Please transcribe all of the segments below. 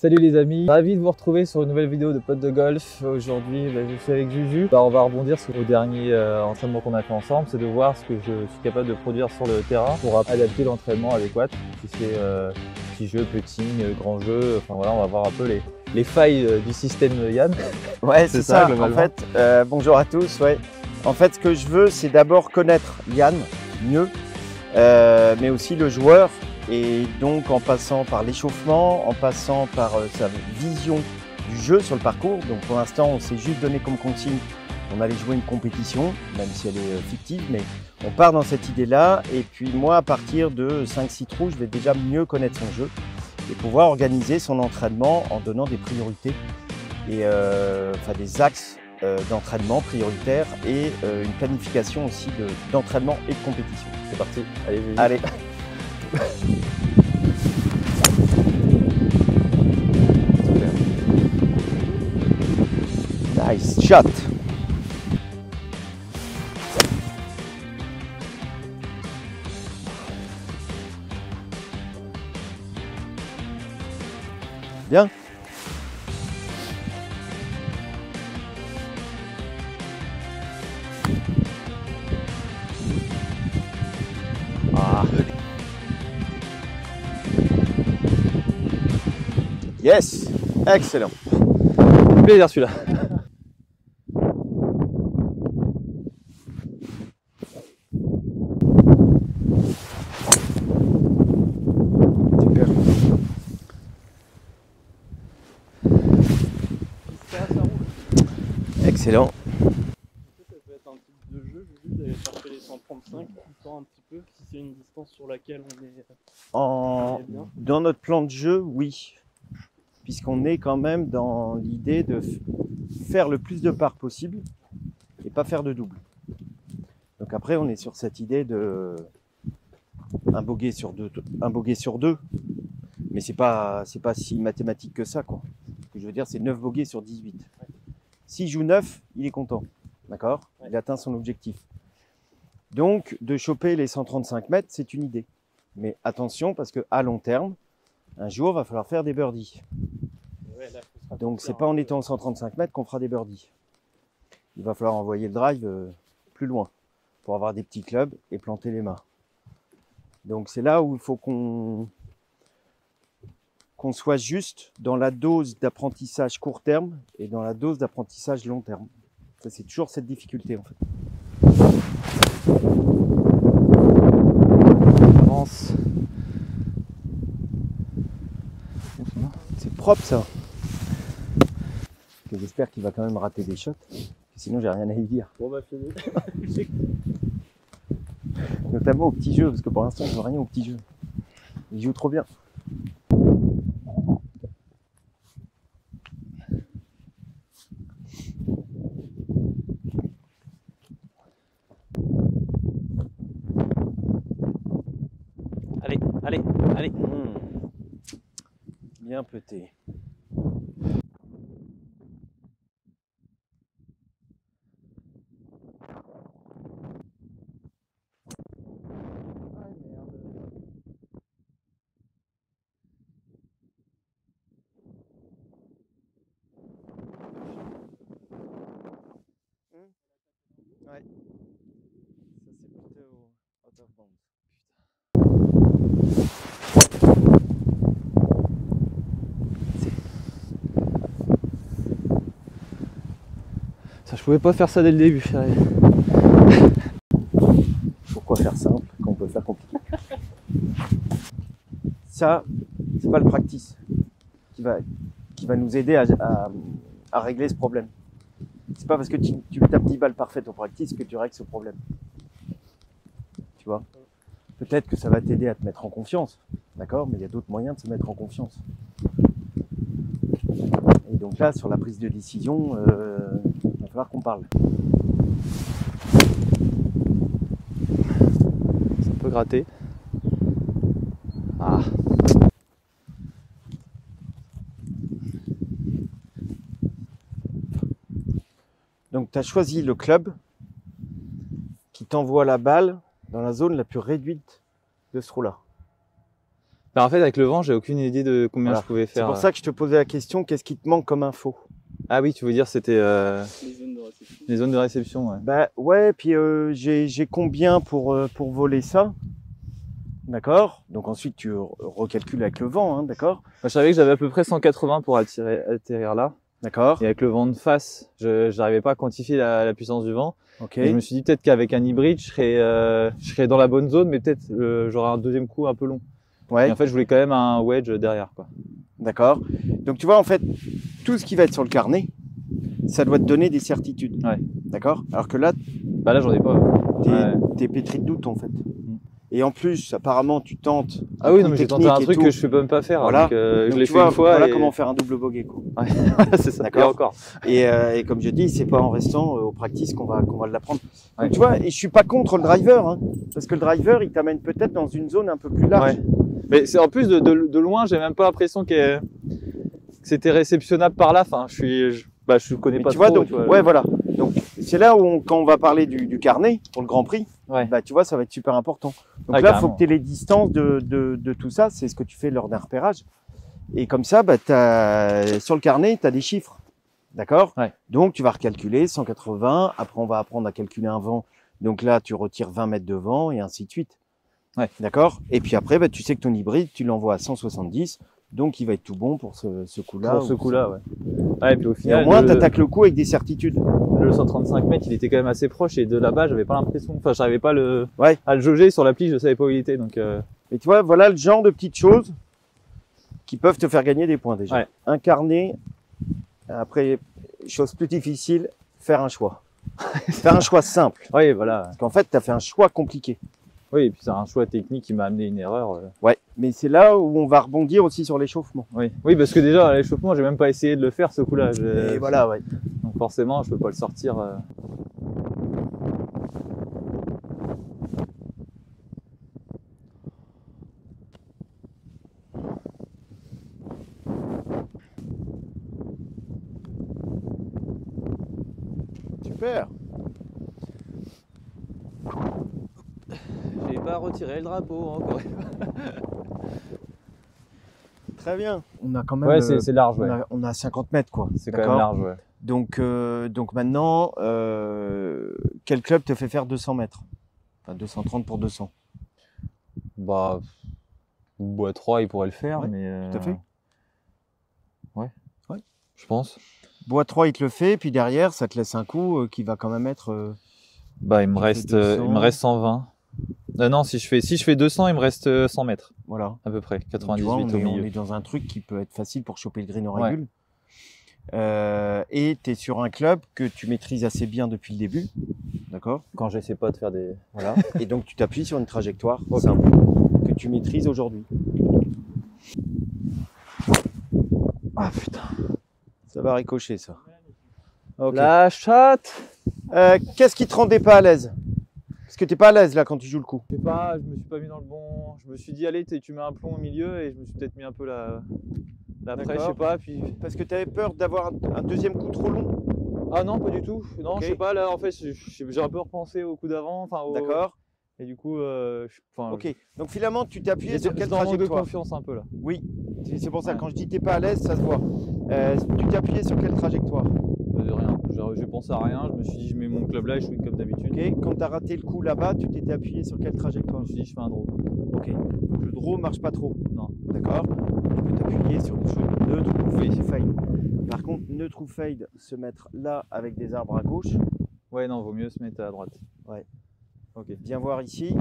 Salut les amis, ravi de vous retrouver sur une nouvelle vidéo de Potes de Golf. Aujourd'hui, je suis avec Juju. On va rebondir sur le dernier entraînement qu'on a fait ensemble, c'est de voir ce que je suis capable de produire sur le terrain pour adapter l'entraînement adéquat. Si c'est petit jeu, putting, grand jeu, enfin voilà, on va voir un peu les failles du système Yann. Ouais, c'est ça. En fait, bonjour à tous. Ouais. En fait, ce que je veux, c'est d'abord connaître Yann mieux, mais aussi le joueur. Et donc, en passant par l'échauffement, en passant par sa vision du jeu sur le parcours. Donc, pour l'instant, on s'est juste donné comme consigne, on allait jouer une compétition, même si elle est fictive, mais on part dans cette idée-là. Et puis, moi, à partir de 5-6 trous, je vais déjà mieux connaître son jeu et pouvoir organiser son entraînement en donnant des priorités et enfin des axes d'entraînement prioritaires et une planification aussi d'entraînement et de compétition. C'est parti, allez, Juju. Allez. Nice shot. Bien. Ah. Yes, excellent. Plaisir celui-là. Super. Excellent. Ça peut être un type de jeu, juste d'aller chercher les 135, tout un petit peu, si c'est une distance sur laquelle on est bien. Dans notre plan de jeu, oui. Puisqu'on est quand même dans l'idée de faire le plus de parts possible et pas faire de double. Donc après, on est sur cette idée de un bogey sur deux, mais c'est pas si mathématique que ça, quoi. Ce que je veux dire, c'est 9 bogeys sur 18. S'il joue 9, il est content, d'accord? Il atteint son objectif. Donc, de choper les 135 mètres, c'est une idée. Mais attention, parce qu'à long terme, un jour, il va falloir faire des birdies. Ouais, là, Donc, c'est pas en étant 135 mètres qu'on fera des birdies. Il va falloir envoyer le drive plus loin pour avoir des petits clubs et planter les mains. Donc, c'est là où il faut qu'on soit juste dans la dose d'apprentissage court terme et dans la dose d'apprentissage long terme. Ça, c'est toujours cette difficulté, en fait. Avance. C'est propre, ça. J'espère qu'il va quand même rater des shots. Sinon, j'ai rien à y dire. Bon bah fini. Notamment au petit jeu, parce que pour l'instant, je ne vois rien au petit jeu. Il joue trop bien. Allez, allez, allez. Bien peté. Ouais. Ça c'est plutôt out of bounds. Ça, je pouvais pas faire ça dès le début. Pourquoi faire simple quand on peut faire compliqué? Ça, c'est pas le practice qui va nous aider à régler ce problème. C'est pas parce que tu tapes 10 balles parfaites au practice que tu règles ce problème. Tu vois? Peut-être que ça va t'aider à te mettre en confiance, d'accord? Mais il y a d'autres moyens de se mettre en confiance. Et donc là, sur la prise de décision, il va falloir qu'on parle. Ça peut gratter. Ah. Donc tu as choisi le club qui t'envoie la balle dans la zone la plus réduite de ce trou-là. Bah, en fait, avec le vent, j'ai aucune idée de combien Voilà. je pouvais faire. C'est pour ça que je te posais la question, qu'est-ce qui te manque comme info? Ah oui, tu veux dire c'était Les zones de réception. les zones de réception, ouais. Bah ouais, puis j'ai combien pour voler ça? D'accord. Donc ensuite tu recalcules avec le vent, hein, d'accord? Moi, je savais que j'avais à peu près 180 pour atterrir là. D'accord. Et avec le vent de face, je n'arrivais pas à quantifier la puissance du vent. Ok. Et je me suis dit peut-être qu'avec un hybride, je serais dans la bonne zone, mais peut-être j'aurais un deuxième coup un peu long. Ouais. Et en fait, je voulais quand même un wedge derrière, quoi. D'accord. Donc tu vois, en fait, tout ce qui va être sur le carnet, ça doit te donner des certitudes. Ouais. D'accord. Alors que là, Bah là, j'en ai pas. t'es pétri de doute en fait. Et en plus, apparemment, tu tentes. Ah oui, non, mais j'ai tenté un truc que je peux même pas faire. Voilà. Donc, je Donc, l'ai tu fait vois, une fois. voilà et... comment faire un double bogey, quoi. Ouais. C'est ça. D'accord. Et encore. Et comme je dis, c'est pas en restant au practice qu'on va l'apprendre. Ouais. Donc tu vois, et je suis pas contre le driver, hein, parce que le driver, il t'amène peut-être dans une zone un peu plus large. Ouais. Mais c'est en plus de loin, j'ai même pas l'impression que c'était réceptionnable par là. Enfin, je connais Mais pas tu trop. vois, donc, tu vois, ouais, voilà. Donc c'est là où quand on va parler du carnet pour le Grand Prix, Ouais. bah tu vois, ça va être super important. Donc Ouais, là, il faut carrément. que tu aies les distances de tout ça. C'est ce que tu fais lors d'un repérage. Et comme ça, bah, sur le carnet, tu as des chiffres. D'accord. Ouais. Donc tu vas recalculer 180. Après, on va apprendre à calculer un vent. Donc là, tu retires 20 mètres de vent et ainsi de suite. Ouais. D'accord. Et puis après, bah, tu sais que ton hybride, tu l'envoies à 170. Donc il va être tout bon pour ce coup-là. Pour ce coup-là, ouais. Ouais, et puis au Et final, au moins, tu attaques le coup avec des certitudes. le 135 mètres, il était quand même assez proche et de là-bas, j'avais pas l'impression. Enfin, j'arrivais pas Ouais. à le jauger sur l'appli, je savais pas où il était. Donc, Et tu vois, voilà le genre de petites choses qui peuvent te faire gagner des points déjà. Ouais. Un carnet, après, chose plus difficile, faire un choix. Faire un choix simple. oui, voilà. Parce qu'en fait, tu as fait un choix compliqué. Oui, et puis c'est un choix technique qui m'a amené une erreur. Ouais, mais c'est là où on va rebondir aussi sur l'échauffement. Oui. Oui, parce que déjà, à l'échauffement, j'ai même pas essayé de le faire ce coup-là. Et voilà, ouais. Donc forcément, je peux pas le sortir. Super. J'ai pas retiré le drapeau encore. Très bien. On a quand même. Ouais, c'est large, ouais. On a 50 mètres, quoi. C'est quand même large, ouais. Donc maintenant, quel club te fait faire 200 mètres? Enfin, 230 pour 200. Bah, Bois 3, il pourrait le faire, Ouais, mais. tout à fait. Ouais. Ouais. Je pense. Bois 3, il te le fait, puis derrière, ça te laisse un coup qui va quand même être. Bah, il me reste 120. Non, si je fais 200, il me reste 100 mètres. Voilà. À peu près, Donc, 98 tu vois, au milieu. on est dans un truc qui peut être facile pour choper le green au Ouais. régule. Et tu es sur un club que tu maîtrises assez bien depuis le début. D'accord. Quand j'essaie pas de faire des. Voilà. Et donc, tu t'appuies sur une trajectoire Ok. simple que tu maîtrises aujourd'hui. Ah putain. Ça va ricocher, ça. Ok. La chatte. Qu'est-ce qui te rendait pas à l'aise? Parce que t'es pas à l'aise là quand tu joues le coup. Je sais pas, je me suis pas mis dans le bon. Je me suis dit, allez, tu mets un plomb au milieu et je me suis peut-être mis un peu la presse, je sais D'accord. pas. Puis. Parce que tu avais peur d'avoir un deuxième coup trop long. Ah non, pas du tout. Non, Ok. je sais pas, là, en fait, j'ai un peu repensé au coup d'avant. Enfin, D'accord. Et du coup, Ok. Donc finalement, tu t'es appuyé sur quelle dans le manque de trajectoire? confiance un peu là. Oui. C'est pour ça, Ouais. quand je dis t'es pas à l'aise, ça se voit. Tu t'es appuyé sur quelle trajectoire? De rien. J'ai pensé à rien. Je me suis dit, je mets mon club là et je fais comme d'habitude. Ok. Quand tu as raté le coup là-bas, tu t'étais appuyé sur quelle Je trajectoire? me suis dit, je fais un draw. Ok. Donc le draw marche pas trop. Non. D'accord. Tu peux t'appuyer sur des choses neutres ou fade. Par contre, neutre ou fade, se mettre là avec des arbres à gauche. Ouais, non, vaut mieux se mettre à droite. Ouais. Ok. Viens voir ici.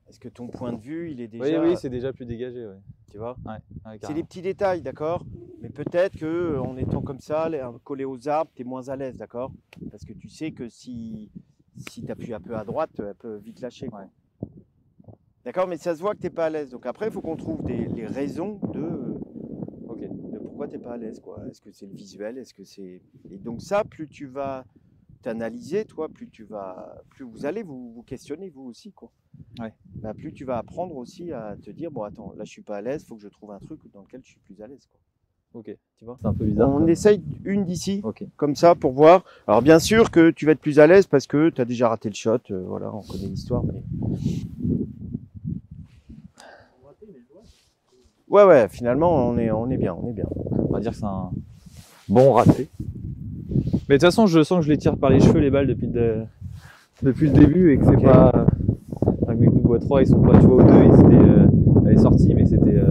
Est-ce que ton point de vue, il est déjà... Oui, c'est déjà plus dégagé. Ouais. Tu vois? Ouais, C'est carrément. des petits détails, d'accord? Mais peut-être que en étant comme ça, collé aux arbres, tu es moins à l'aise, d'accord? Parce que tu sais que si tu appuies un peu à droite, elle peut vite lâcher. Quoi. Ouais. D'accord? Mais ça se voit que tu n'es pas à l'aise. Donc après, il faut qu'on trouve les raisons Ok. de pourquoi tu n'es pas à l'aise. Est-ce que c'est le visuel? Est-ce que c'est... Et donc ça, plus tu vas t'analyser, toi, plus vous allez vous questionner, vous aussi, quoi. Ouais. Bah, plus tu vas apprendre aussi à te dire, bon, attends, là, je suis pas à l'aise, il faut que je trouve un truc dans lequel je suis plus à l'aise, quoi. Ok. Tu vois, c'est un peu bizarre. On essaye une d'ici, Ok. comme ça, pour voir. Alors, bien sûr que tu vas être plus à l'aise parce que tu as déjà raté le shot. Voilà, on connaît l'histoire. Mais... Ouais, finalement, on est bien, On va dire que c'est un bon raté. Mais de toute façon, je sens que je les tire par les cheveux, les balles, depuis le début, et que c'est pas... Avec mes coups de bois 3, ils sont pas, tu vois, au 2, elle est sortie, mais c'était...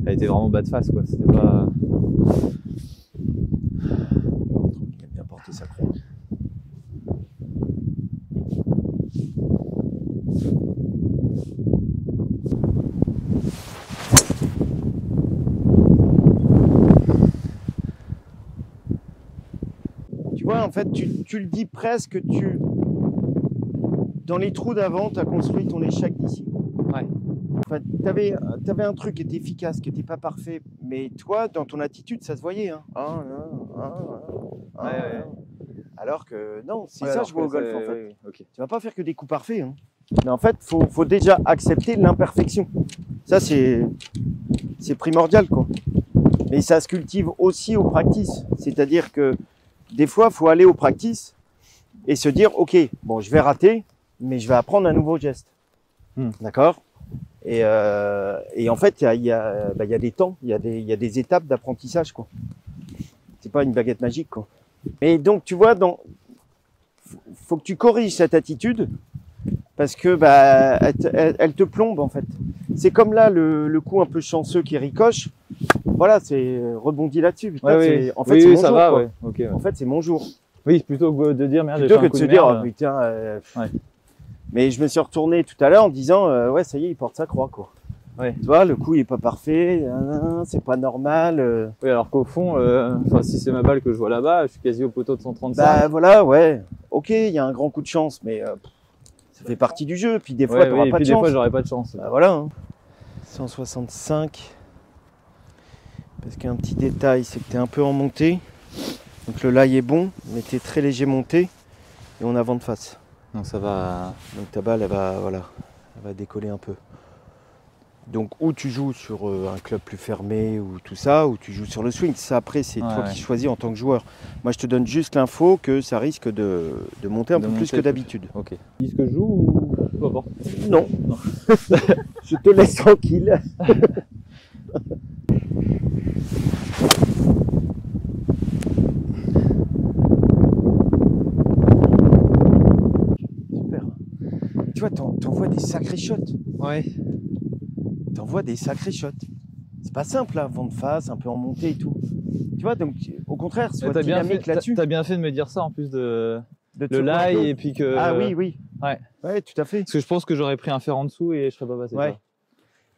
elle était vraiment bas de face, quoi. C'était pas... Il a bien porté sa croix. Tu vois, en fait, tu le dis presque, dans les trous d'avant, tu as construit ton échec d'ici. Ouais. Enfin, t'avais un truc qui était efficace, qui n'était pas parfait, mais toi, dans ton attitude, ça se voyait. Hein. Ouais. Alors que non, c'est Ouais, ça alors je vois au que golf en fait. oui, ok. Tu vas pas faire que des coups parfaits. Hein. Mais en fait, faut déjà accepter l'imperfection. Ça, c'est primordial, quoi. Mais ça se cultive aussi au practice. C'est-à-dire que des fois, il faut aller au practice et se dire, ok, bon, je vais rater, mais je vais apprendre un nouveau geste. D'accord ? Et en fait, il y a des temps, il y a des étapes d'apprentissage, quoi. C'est pas une baguette magique, quoi. Mais donc, tu vois, faut que tu corriges cette attitude parce que elle te plombe, en fait. C'est comme là, le coup un peu chanceux qui ricoche. Voilà, c'est rebondi là-dessus. Ouais, en fait, c'est mon jour, va, quoi. ouais. Okay, ouais. En fait, c'est mon jour. Oui, plutôt que de dire merde, plutôt que de se dire, merde. oh, putain. Ouais. Mais je me suis retourné tout à l'heure en disant, ouais, ça y est, il porte sa croix, quoi. Ouais. Tu vois, le coup il est pas parfait, c'est pas normal. Oui, alors qu'au fond, si c'est ma balle que je vois là-bas, je suis quasi au poteau de 135. Bah voilà, ouais. Ok, il y a un grand coup de chance, mais ça fait partie du jeu. Puis des fois, t'auras pas de chance. Des fois, j'aurais pas de chance. Bah voilà. Hein. 165. Parce qu'un petit détail, c'est que t'es un peu en montée. Donc le lie est bon, mais t'es très léger monté et on a vent de face. Donc ça va. Donc ta balle, elle va décoller un peu. Donc ou tu joues sur un club plus fermé ou tout ça, ou tu joues sur le swing. Ça après c'est toi qui choisis en tant que joueur. Moi je te donne juste l'info que ça risque de monter un peu plus que d'habitude. Ok. Dis-ce que je joue ou peu importe. Non. Je te laisse tranquille. Super. Tu vois, t'envoies des sacrés shots. Ouais. T'envoies des sacrés shots. C'est pas simple, là, vent de face, un peu en montée et tout. Tu vois, donc au contraire, sois dynamique là-dessus. T'as bien fait de me dire ça en plus de le lie et puis que. Ah oui. Ouais, tout à fait. Parce que je pense que j'aurais pris un fer en dessous et je serais pas passé. Ouais.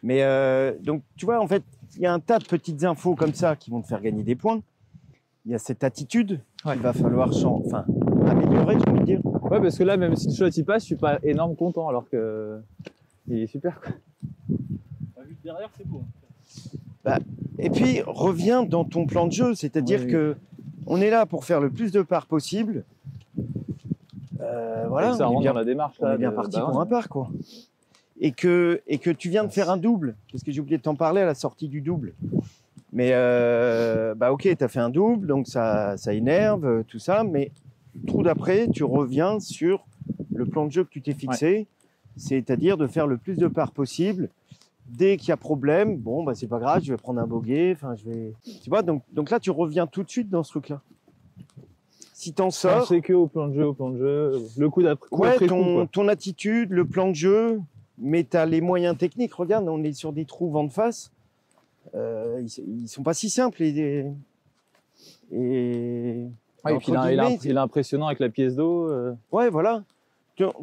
Mais donc, tu vois, en fait, il y a un tas de petites infos comme ça qui vont te faire gagner des points. Il y a cette attitude qu'il va falloir améliorer, j'ai envie de dire. Ouais, parce que là, même si le shot il passe, je suis pas énorme content alors que il est super, quoi. Vu derrière, c'est beau. Et puis, reviens dans ton plan de jeu, c'est-à-dire que on est là pour faire le plus de parts possible. Voilà, ça rentre dans la démarche. On est bien parti pour un par, quoi. Et que tu viens de faire un double, parce que j'ai oublié de t'en parler à la sortie du double. Mais ok, tu as fait un double, donc ça énerve, tout ça, mais trou d'après, tu reviens sur le plan de jeu que tu t'es fixé, c'est-à-dire de faire le plus de parts possible. Dès qu'il y a problème, bon, c'est pas grave, je vais prendre un bogey, tu vois, donc là, tu reviens tout de suite dans ce truc-là. Si t'en sors... C'est que au plan de jeu, le coup d'après. Ton attitude, le plan de jeu, mais tu as les moyens techniques. Regarde, on est sur des trous vent de face. Ils sont pas si simples. Et puis il est impressionnant avec la pièce d'eau. Ouais, voilà.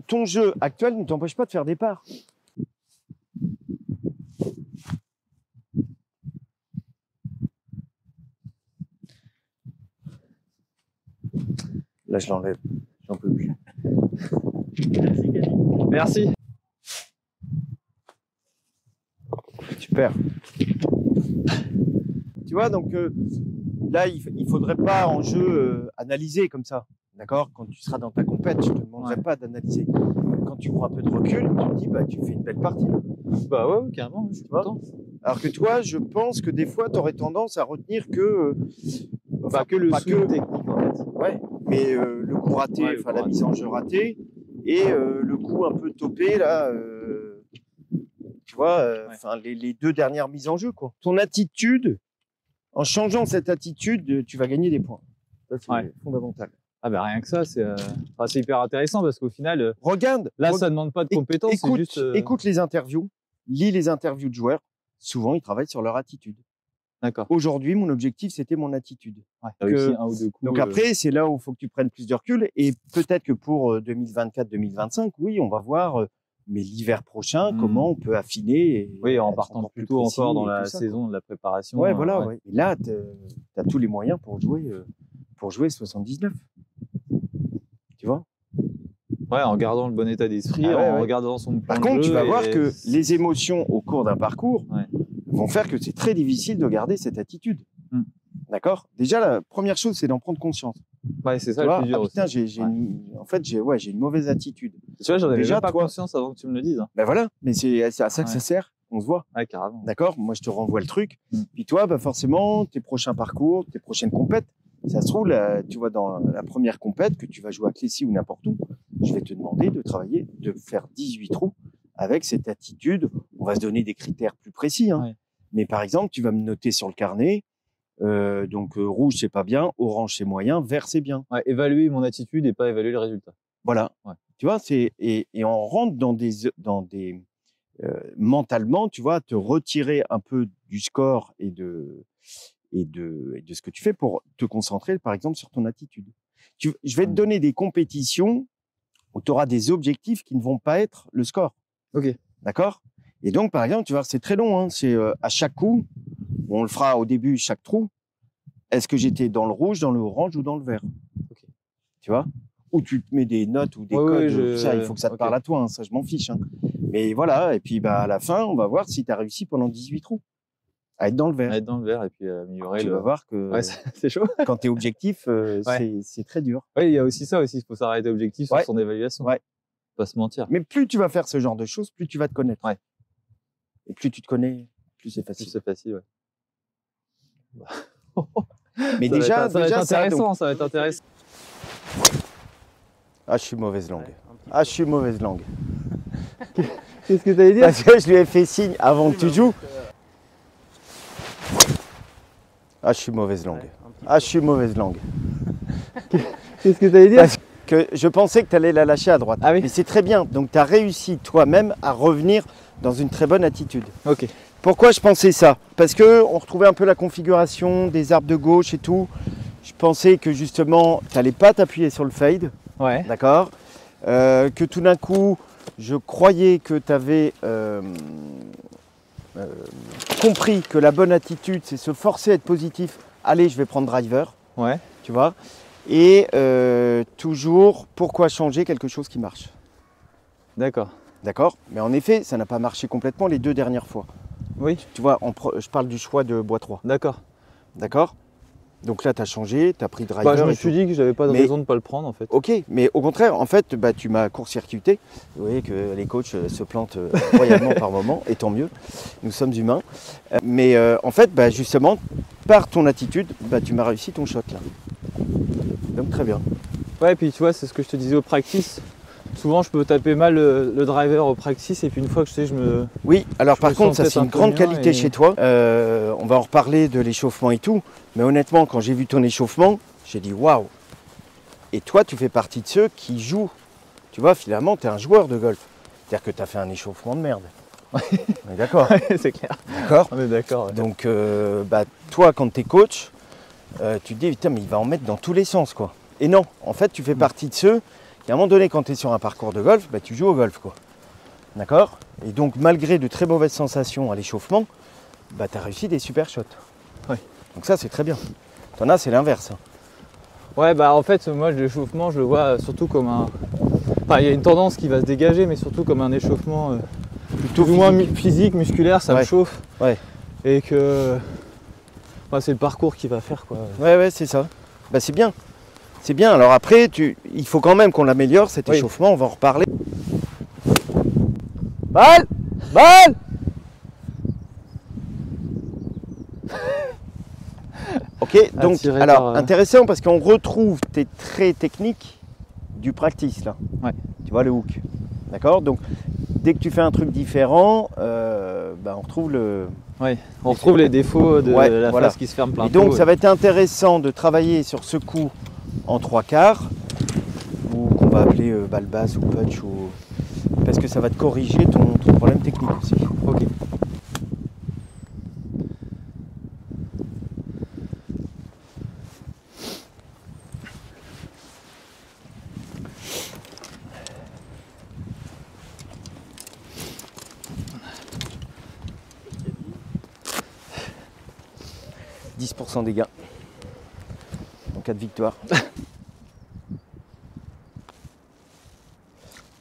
Ton jeu actuel ne t'empêche pas de faire des parts. Là, je l'enlève. J'en peux plus. Merci. Super. Tu vois, donc là, il faudrait pas en jeu analyser comme ça. D'accord ? Quand tu seras dans ta compète, je te demanderai pas d'analyser. Quand tu prends un peu de recul, tu te dis, tu fais une belle partie. Bah ouais, carrément, je suis content. Alors que toi, je pense que des fois, tu aurais tendance à retenir que... que le swing technique, en fait. Ouais, mais le coup raté, la mise en jeu ratée, et le coup un peu topé, là, tu vois, les 2 dernières mises en jeu, quoi. Ton attitude, en changeant cette attitude, tu vas gagner des points. Ça, c'est fondamental. Ah bah rien que ça, c'est hyper intéressant parce qu'au final, regarde, ça demande pas de compétences. Écoute les interviews, lis les interviews de joueurs. Souvent, ils travaillent sur leur attitude. D'accord. Aujourd'hui, mon objectif, c'était mon attitude. Réussi 1 ou 2 coups. Donc après, c'est là où il faut que tu prennes plus de recul. Et peut-être que pour 2024-2025, oui, on va voir, mais l'hiver prochain, comment on peut affiner. Oui, en partant plutôt encore dans la saison de la préparation. Ouais, voilà. Ouais. Et là, tu as tous les moyens pour jouer 79. Tu vois? Ouais, en gardant le bon état d'esprit, en regardant son plan. Par contre, tu vas voir que les émotions au cours d'un parcours vont faire que c'est très difficile de garder cette attitude. D'accord? Déjà, la première chose, c'est d'en prendre conscience. Ouais, c'est ça le plus dur. Ah putain, j'ai une mauvaise attitude. Tu vois, j'en avais déjà pas conscience avant que tu me le dises. Ben voilà, mais c'est à ça que ça sert. On se voit. Ouais, carrément. D'accord? Moi, je te renvoie le truc. Puis toi, bah forcément, tes prochains parcours, tes prochaines compètes, ça se trouve, tu vois, dans la première compète que tu vas jouer à Clécy ou n'importe où, je vais te demander de travailler, de faire 18 trous avec cette attitude. On va se donner des critères plus précis. Hein. Mais par exemple, tu vas me noter sur le carnet, donc rouge, c'est pas bien, orange, c'est moyen, vert, c'est bien. Ouais, évaluer mon attitude et pas évaluer le résultat. Voilà. Ouais. Tu vois, et on rentre dans des mentalement, tu vois, te retirer un peu du score et de ce que tu fais pour te concentrer, par exemple, sur ton attitude. Je vais te donner des compétitions où tu auras des objectifs qui ne vont pas être le score. Ok. D'accord? Et donc, par exemple, tu vois, c'est très long. Hein, c'est à chaque coup, on le fera au début, chaque trou. Est-ce que j'étais dans le rouge, dans le orange ou dans le vert? Okay. Tu vois? Ou tu te mets des notes ou des codes. Ça, il faut que ça te parle à toi. Hein, ça, je m'en fiche. Hein. Mais voilà. Et puis, bah, à la fin, on va voir si tu as réussi pendant 18 trous. À être dans le vert. À être dans le vert et puis améliorer. Tu vas voir que c'est chaud. Quand tu es objectif, c'est très dur. Oui, il y a aussi ça aussi. Il faut s'arrêter objectif sur son évaluation. Ouais. Pas se mentir. Mais plus tu vas faire ce genre de choses, plus tu vas te connaître. Ouais. Et plus tu te connais, plus c'est facile. Plus c'est facile, ouais. Mais déjà, ça va être intéressant. Ça va être intéressant. Ah, je suis mauvaise langue. Ah, je suis mauvaise langue. Qu'est-ce que tu allais dire? Parce que je lui ai fait signe avant que tu joues. Ah, je suis mauvaise langue. Ah, je suis mauvaise langue. Qu'est-ce que tu allais dire? Parce que je pensais que tu allais la lâcher à droite. Ah oui. Mais c'est très bien. Donc, tu as réussi toi-même à revenir dans une très bonne attitude. Ok. Pourquoi je pensais ça? Parce qu'on retrouvait un peu la configuration des arbres de gauche et tout. Je pensais que justement, tu n'allais pas t'appuyer sur le fade. Ouais. D'accord. Que tout d'un coup, je croyais que tu avais compris que la bonne attitude, c'est se forcer à être positif. Allez, je vais prendre driver. Ouais. Tu vois. Et toujours, pourquoi changer quelque chose qui marche? D'accord. D'accord. Mais en effet, ça n'a pas marché complètement les 2 dernières fois. Oui. Tu vois, je parle du choix de bois 3. D'accord. D'accord. Donc là, tu as changé, tu as pris driver. Bah, je me suis dit que j'avais pas de raison de ne pas le prendre en fait. Ok, mais au contraire, en fait, bah, tu m'as court-circuité. Vous voyez que les coachs se plantent royalement par moment, et tant mieux. Nous sommes humains. Mais en fait, bah, justement, par ton attitude, bah, tu m'as réussi ton shot là. Donc très bien. Ouais, et puis tu vois, c'est ce que je te disais au practice. Souvent, je peux taper mal le driver au practice et puis une fois que je me... Oui, alors par contre, ça c'est une grande qualité chez toi. On va en reparler de l'échauffement et tout. Mais honnêtement, quand j'ai vu ton échauffement, j'ai dit waouh. Et toi, tu fais partie de ceux qui jouent. Tu vois, finalement, tu es un joueur de golf. C'est-à-dire que tu as fait un échauffement de merde. On est d'accord. C'est clair. D'accord. On est d'accord. Ouais. Donc, bah, toi, quand tu es coach, tu te dis, putain, mais il va en mettre dans tous les sens, quoi. Et non, en fait, tu fais partie de ceux qui, à un moment donné, quand tu es sur un parcours de golf, bah, tu joues au golf, quoi. D'accord. Et donc, malgré de très mauvaises sensations à l'échauffement, bah, tu as réussi des super shots. Ouais. Donc ça, c'est très bien. T'en as, c'est l'inverse. Ouais, bah en fait, moi, l'échauffement, je le vois surtout comme un... Enfin, il y a une tendance qui va se dégager, mais surtout comme un échauffement plutôt plus ou moins physique, musculaire, ça me chauffe. Ouais. Et que... Bah, c'est le parcours qui va faire, quoi. Ouais, c'est ça. Bah, c'est bien. C'est bien. Alors après, il faut quand même qu'on l'améliore, cet échauffement. On va en reparler. Balle! Balle! Ok, donc alors intéressant parce qu'on retrouve tes traits techniques du practice là. Ouais. Tu vois le hook. D'accord. Donc dès que tu fais un truc différent, on retrouve le... Oui, on retrouve les défauts de la face qui se ferme plein. Et donc ça va être intéressant de travailler sur ce coup en 3/4, ou qu'on va appeler balle basse ou punch, parce que ça va te corriger ton problème technique aussi. Ok. « 10% dégâts en cas de victoire. »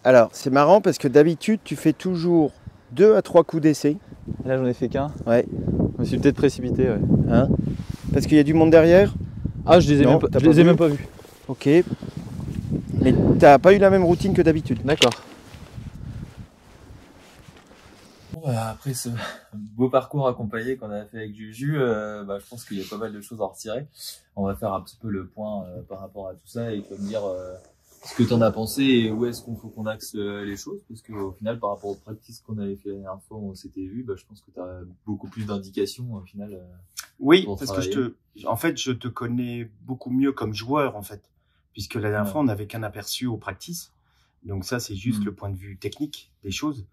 Alors, c'est marrant parce que d'habitude, tu fais toujours 2 à 3 coups d'essai. Là, j'en ai fait qu'un. Ouais. Je me suis peut-être précipité, ouais. Hein? Parce qu'il y a du monde derrière? Ah, je les ai, même pas vus. Ok. Mais t'as pas eu la même routine que d'habitude. D'accord. Bon, après ce beau parcours accompagné qu'on a fait avec Juju, je pense qu'il y a pas mal de choses à en retirer. On va faire un petit peu le point par rapport à tout ça et me dire ce que tu en as pensé et où est-ce qu'on faut qu'on axe les choses, parce qu'au final, par rapport aux practices qu'on avait fait la dernière fois où on s'était vu, je pense que tu as beaucoup plus d'indications au final. Oui, parce que je te connais beaucoup mieux comme joueur en fait, puisque la dernière fois on n'avait qu'un aperçu aux practices, donc ça c'est juste le point de vue technique des choses.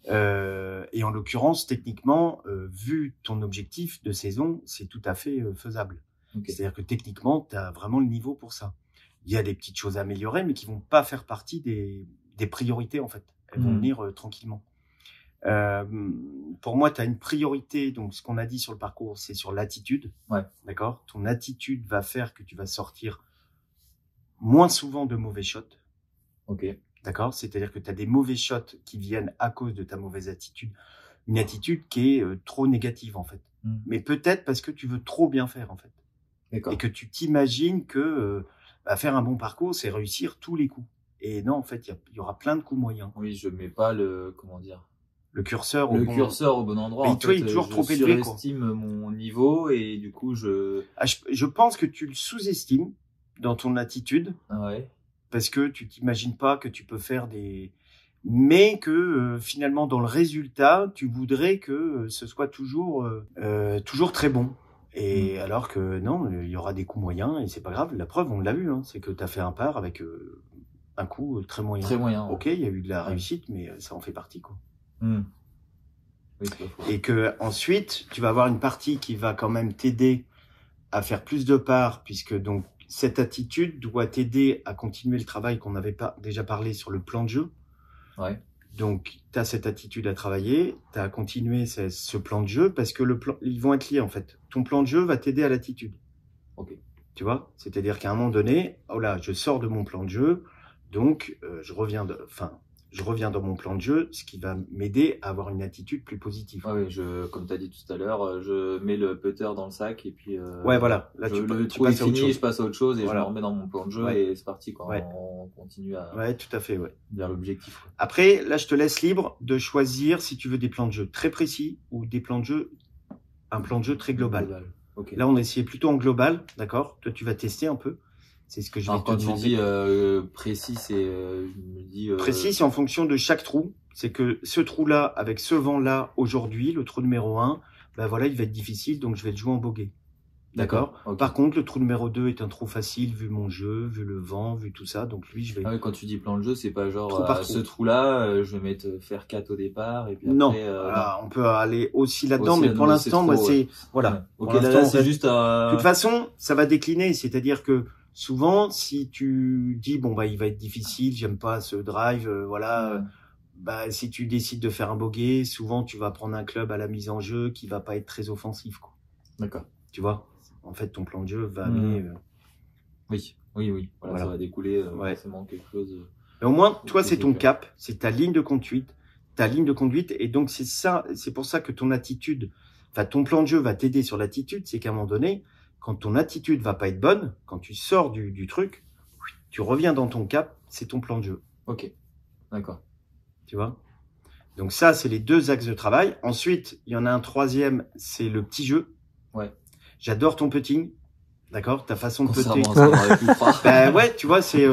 Et en l'occurrence, techniquement, vu ton objectif de saison, c'est tout à fait faisable. Okay. C'est-à-dire que techniquement, tu as vraiment le niveau pour ça. Il y a des petites choses à améliorer, mais qui vont pas faire partie des priorités, en fait. Elles vont venir tranquillement. Pour moi, tu as une priorité, donc ce qu'on a dit sur le parcours, c'est sur l'attitude. Ouais. D'accord? Ton attitude va faire que tu vas sortir moins souvent de mauvais shots. Ok. D'accord? C'est-à-dire que tu as des mauvais shots qui viennent à cause de ta mauvaise attitude. Une attitude qui est trop négative, en fait. Mais peut-être parce que tu veux trop bien faire, en fait. D'accord. Et que tu t'imagines que faire un bon parcours, c'est réussir tous les coups. Et non, en fait, il y aura plein de coups moyens. Oui, je mets pas le curseur au bon endroit. Mais toi, il est toujours trop élevé. Je surestime mon niveau et du coup, je pense que tu le sous-estimes dans ton attitude. Ouais. Parce que tu t'imagines pas que tu peux faire mais que finalement dans le résultat, tu voudrais que ce soit toujours très bon. Et alors que non, il y aura des coups moyens et c'est pas grave. La preuve, on l'a vu, hein, c'est que tu as fait un par avec un coup très moyen. Très moyen. Ok, il y a eu de la réussite, mais ça en fait partie, quoi. Oui, c'est pas faux. Et que ensuite, tu vas avoir une partie qui va quand même t'aider à faire plus de parts, puisque donc cette attitude doit t'aider à continuer le travail qu'on avait déjà parlé sur le plan de jeu. Ouais. Donc, tu as cette attitude à travailler, tu as continué ce plan de jeu, parce que ils vont être liés, en fait. Ton plan de jeu va t'aider à l'attitude. Ok. Tu vois? C'est-à-dire qu'à un moment donné, oh là, je sors de mon plan de jeu, donc je reviens dans mon plan de jeu, ce qui va m'aider à avoir une attitude plus positive. Ah oui, comme tu as dit tout à l'heure, je mets le putter dans le sac et puis ouais, voilà. Là, tu passes à autre chose. Je passe à autre chose et je me remets dans mon plan de jeu et c'est parti, quoi. Ouais. On continue à tout à fait, vers l'objectif. Après, là, je te laisse libre de choisir si tu veux des plans de jeu très précis ou des plans de jeu, un plan de jeu très global. Okay. Là, on essayait plutôt en global, d'accord? Toi, tu vas tester un peu. C'est ce que je vais te demander. Quand tu dis précis, précis, c'est en fonction de chaque trou. C'est que ce trou-là, avec ce vent-là, aujourd'hui, le trou numéro 1, il va être difficile, donc je vais le jouer en bogey. D'accord. Okay. Par contre, le trou numéro 2 est un trou facile, vu mon jeu, vu le vent, vu tout ça. Donc lui, je vais... Ah oui, quand tu dis plan de jeu, c'est pas genre ce trou-là, je vais mettre faire 4 au départ et puis après... Non, on peut aller aussi là-dedans, mais pour l'instant, moi, c'est... Voilà. Ouais. Ok, là, c'est juste... De toute façon, ça va décliner, c'est-à-dire que souvent, si tu dis, il va être difficile, j'aime pas ce drive, si tu décides de faire un bogey, souvent, tu vas prendre un club à la mise en jeu qui va pas être très offensif, quoi. D'accord. Tu vois? En fait, ton plan de jeu va amener... Oui. Voilà. Ça va découler forcément quelque chose... Mais au moins, toi, c'est ton cap, c'est ta ligne de conduite, et donc c'est pour ça que ton attitude, ton plan de jeu va t'aider sur l'attitude, c'est qu'à un moment donné, quand ton attitude va pas être bonne, quand tu sors du truc, tu reviens dans ton cap, c'est ton plan de jeu. Ok, d'accord. Tu vois? Donc ça, c'est les 2 axes de travail. Ensuite, il y en a un troisième, c'est le petit jeu. Ouais. J'adore ton putting, d'accord? Ta façon de putter. Ouais, tu vois, c'est...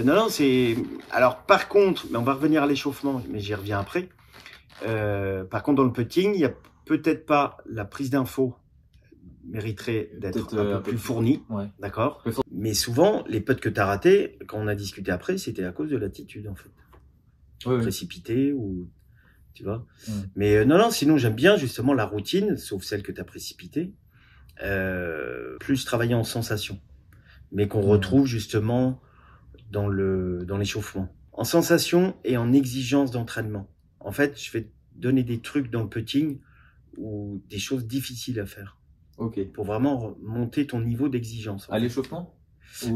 non, c'est... Alors, par contre, mais on va revenir à l'échauffement, mais j'y reviens après. Par contre, dans le putting, il y a peut-être pas la prise d'info mériterait d'être un peu plus fournie, d'accord. Mais souvent, les putts que tu as ratés, quand on a discuté après, c'était à cause de l'attitude en fait. Précipité ou tu vois. Mais non, sinon j'aime bien justement la routine, sauf celle que tu as précipitée, plus travailler en sensation, mais qu'on retrouve justement dans l'échauffement. En sensation et en exigence d'entraînement. En fait, je vais te donner des trucs dans le putting ou des choses difficiles à faire. Pour vraiment monter ton niveau d'exigence. À l'échauffement?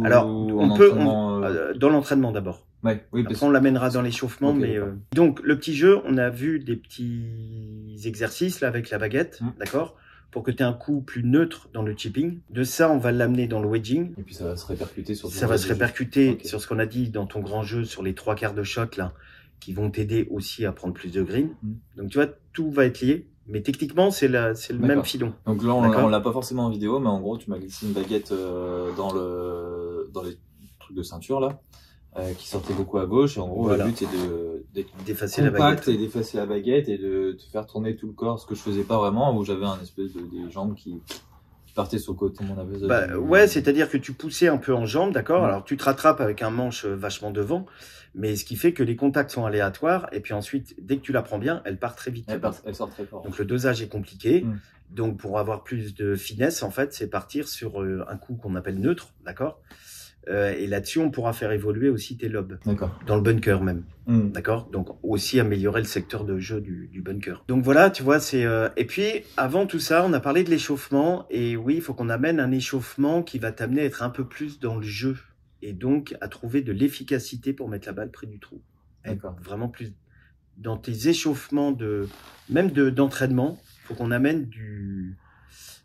Alors, on peut dans l'entraînement d'abord. Oui, après, on l'amènera dans l'échauffement, mais donc le petit jeu, on a vu des petits exercices là avec la baguette, d'accord, pour que tu aies un coup plus neutre dans le chipping. De ça, on va l'amener dans le wedging. Et puis ça va se répercuter sur. Ça va se répercuter sur ce qu'on a dit dans ton grand jeu, sur les 3/4 de shot là, qui vont t'aider aussi à prendre plus de green. Donc tu vois, tout va être lié. Mais techniquement, c'est le même filon. Donc là, on l'a pas forcément en vidéo, mais en gros, tu m'as glissé une baguette dans les trucs de ceinture là, qui sortait beaucoup à gauche. Et en gros, le but est d'effacer la baguette. Et d'effacer la baguette et de te faire tourner tout le corps, ce que je faisais pas vraiment, où j'avais un espèce des jambes qui partaient sur le côté. Ouais, c'est-à-dire que tu poussais un peu en jambes, d'accord. Alors tu te rattrapes avec un manche vachement devant. Mais ce qui fait que les contacts sont aléatoires et puis ensuite, dès que tu la prends bien, elle part très vite. Elle sort très fort. Donc le dosage est compliqué. Donc pour avoir plus de finesse, en fait, c'est partir sur un coup qu'on appelle neutre, d'accord. Et là-dessus, on pourra faire évoluer aussi tes lobes. D'accord. Dans le bunker même, d'accord. Donc aussi améliorer le secteur de jeu du bunker. Donc voilà, tu vois, c'est. Et puis avant tout ça, on a parlé de l'échauffement et oui, il faut qu'on amène un échauffement qui va t'amener à être un peu plus dans le jeu. Et donc à trouver de l'efficacité pour mettre la balle près du trou. Vraiment plus dans tes échauffements d'entraînement, faut qu'on amène de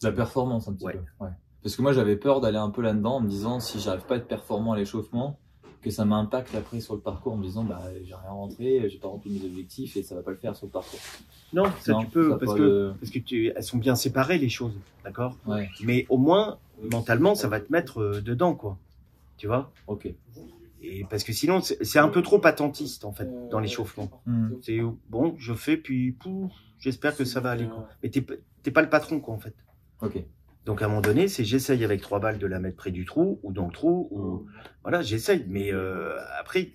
la performance un petit peu. Ouais. Parce que moi j'avais peur d'aller un peu là-dedans en me disant si j'arrive pas à être performant à l'échauffement, que ça m'impacte après sur le parcours en me disant bah j'ai rien rentré, j'ai pas rempli mes objectifs et ça va pas le faire sur le parcours. Non, tu peux parce que elles sont bien séparées les choses, d'accord. Mais au moins mentalement ça va te mettre dedans quoi. Tu vois? Et parce que sinon, c'est un peu trop attentiste, en fait, dans l'échauffement. C'est bon, je fais, puis pouf, j'espère que ça va aller, quoi. Mais t'es pas le patron, quoi, en fait. Donc, à un moment donné, c'est j'essaye avec 3 balles de la mettre près du trou, ou dans le trou, ou voilà, j'essaye. Mais après,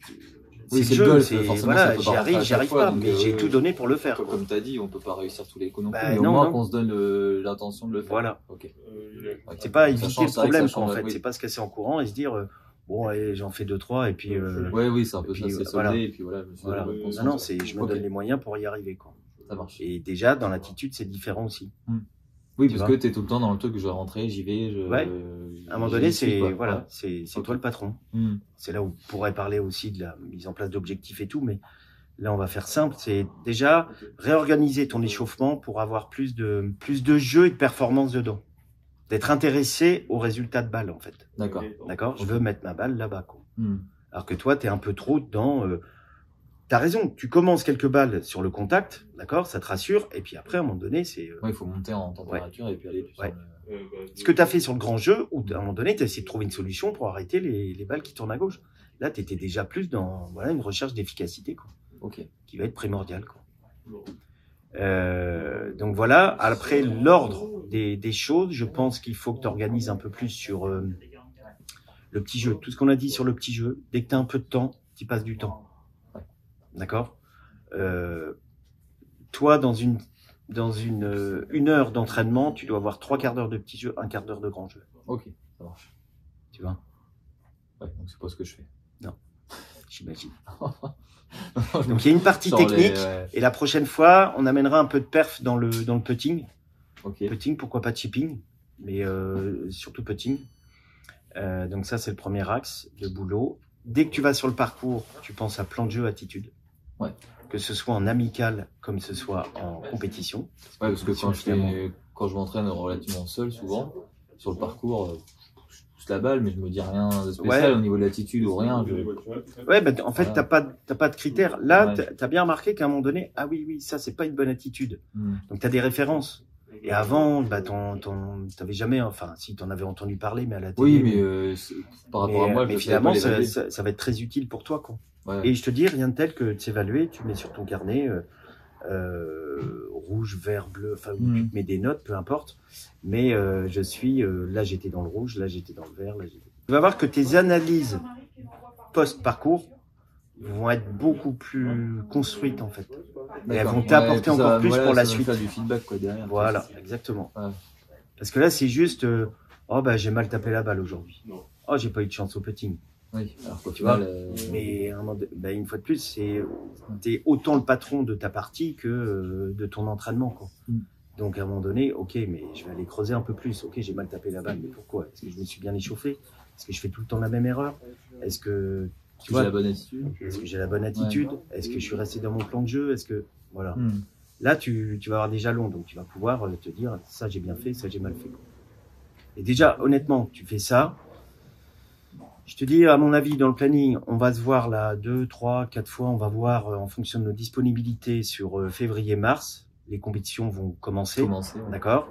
c'est le jeu, voilà, j'y arrive pas, mais j'ai tout donné pour le faire. Comme tu as dit, on peut pas réussir tous les coups non plus, mais au moins qu'on se donne l'intention de le faire. Voilà. C'est pas éviter le problème, quoi, en fait. C'est pas se casser en courant et se dire, bon, allez, j'en fais 2-3 et puis. Oui, c'est un peu ça, c'est soldé et puis voilà. Non, je me donne les moyens pour y arriver, quoi. Ça marche. Et déjà, dans l'attitude, c'est différent aussi. Oui, parce que t'es tout le temps dans le truc, je vais rentrer, j'y vais. À un moment donné, c'est toi le patron. C'est là où on pourrait parler aussi de la mise en place d'objectifs et tout, mais là, on va faire simple. C'est déjà réorganiser ton échauffement pour avoir plus de jeu et de performance dedans. D'être intéressé au résultat de balle, en fait. D'accord. Je veux mettre ma balle là-bas, quoi. Alors que toi, t'es un peu trop dans. T'as raison, tu commences quelques balles sur le contact, d'accord, ça te rassure, et puis après, à un moment donné, c'est... il faut monter en température et puis aller plus Ce que tu as fait sur le grand jeu, où à un moment donné, tu as essayé de trouver une solution pour arrêter les balles qui tournent à gauche. Là, tu étais déjà plus dans une recherche d'efficacité, quoi. Qui va être primordiale, quoi. Donc voilà, après l'ordre des choses, je pense qu'il faut que tu organises un peu plus sur le petit jeu. Tout ce qu'on a dit sur le petit jeu, dès que tu as un peu de temps, tu passes du temps. D'accord. Toi, dans une heure d'entraînement, tu dois avoir 3/4 d'heure de petit jeu, 1/4 d'heure de grand jeu. Ça marche. Tu vois? Donc c'est pas ce que je fais. Non, j'imagine. Donc il y a une partie technique, et la prochaine fois, on amènera un peu de perf dans le putting. Putting, pourquoi pas chipping, mais surtout putting. Donc ça, c'est le premier axe de boulot. Dès que tu vas sur le parcours, tu penses à plan de jeu, attitude. Que ce soit en amical comme que ce soit en compétition. Parce que quand je m'entraîne relativement seul, souvent, sur le parcours, je pousse la balle, mais je me dis rien de spécial au niveau de l'attitude ou rien. En fait, t'as pas de critères. Là, t'as bien remarqué qu'à un moment donné, ah oui, ça, c'est pas une bonne attitude. Donc, t'as des références. Et avant, t'avais jamais, enfin, si t'en avais entendu parler, mais à la télé. Oui, mais par rapport à moi, mais finalement, ça va être très utile pour toi, quoi. Et je te dis, rien de tel que de s'évaluer, tu mets sur ton carnet, rouge, vert, bleu, enfin où tu te mets des notes, peu importe. Mais je suis, là j'étais dans le rouge, là j'étais dans le vert. Là, tu vas voir que tes analyses post-parcours vont être beaucoup plus construites en fait. Et elles vont t'apporter encore plus pour la suite. Faire du feedback quoi derrière. Voilà, exactement. Ouais. Parce que là c'est juste, oh bah j'ai mal tapé la balle aujourd'hui. Oh j'ai pas eu de chance au putting. Oui, alors tu vois. Mais une fois de plus, t'es autant le patron de ta partie que de ton entraînement quoi. Donc à un moment donné, ok, mais je vais aller creuser un peu plus. Ok, j'ai mal tapé la balle, mais pourquoi? Est-ce que je me suis bien échauffé? Est-ce que je fais tout le temps la même erreur? Est-ce que tu vois, j'ai la bonne attitude? Est-ce que j'ai la bonne attitude? Est-ce que je suis resté dans mon plan de jeu? Est-ce que voilà. Là, tu vas avoir des jalons, donc tu vas pouvoir te dire ça j'ai bien fait, ça j'ai mal fait. Et déjà, honnêtement, tu fais ça. Je te dis, à mon avis, dans le planning, on va se voir là 2, 3, 4 fois. On va voir en fonction de nos disponibilités sur février-mars. Les compétitions vont commencer. D'accord.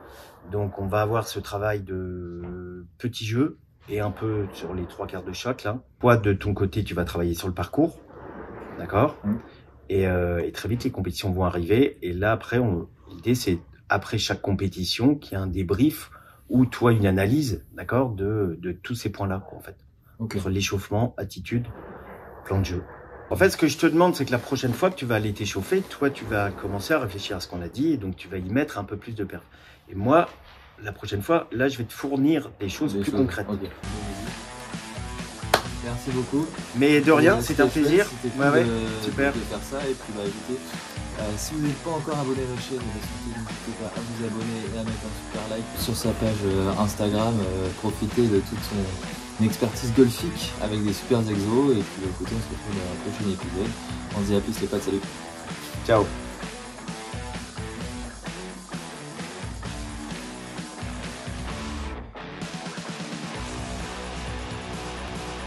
Donc, on va avoir ce travail de petits jeux et un peu sur les 3 quarts de shot là. Toi, de ton côté, tu vas travailler sur le parcours. D'accord. Et très vite, les compétitions vont arriver. Et là, après, l'idée, c'est après chaque compétition, qu'il y ait un débrief ou toi, une analyse, d'accord, de tous ces points-là, en fait. Entre l'échauffement, attitude, plan de jeu. En fait, ce que je te demande, c'est que la prochaine fois que tu vas aller t'échauffer, toi, tu vas commencer à réfléchir à ce qu'on a dit, et donc tu vas y mettre un peu plus de perf. Et moi, la prochaine fois, là, je vais te fournir des choses plus concrètes. Merci beaucoup. Mais de rien, c'est un plaisir. Super. De faire ça et puis écoutez, si vous n'êtes pas encore abonné à notre chaîne, n'hésitez pas à vous abonner et à mettre un super like sur sa page Instagram. Profitez de toute son expertise golfique avec des super exos et puis écoutez, on se retrouve dans un prochain épisode. On se dit à plus les potes, salut. Ciao.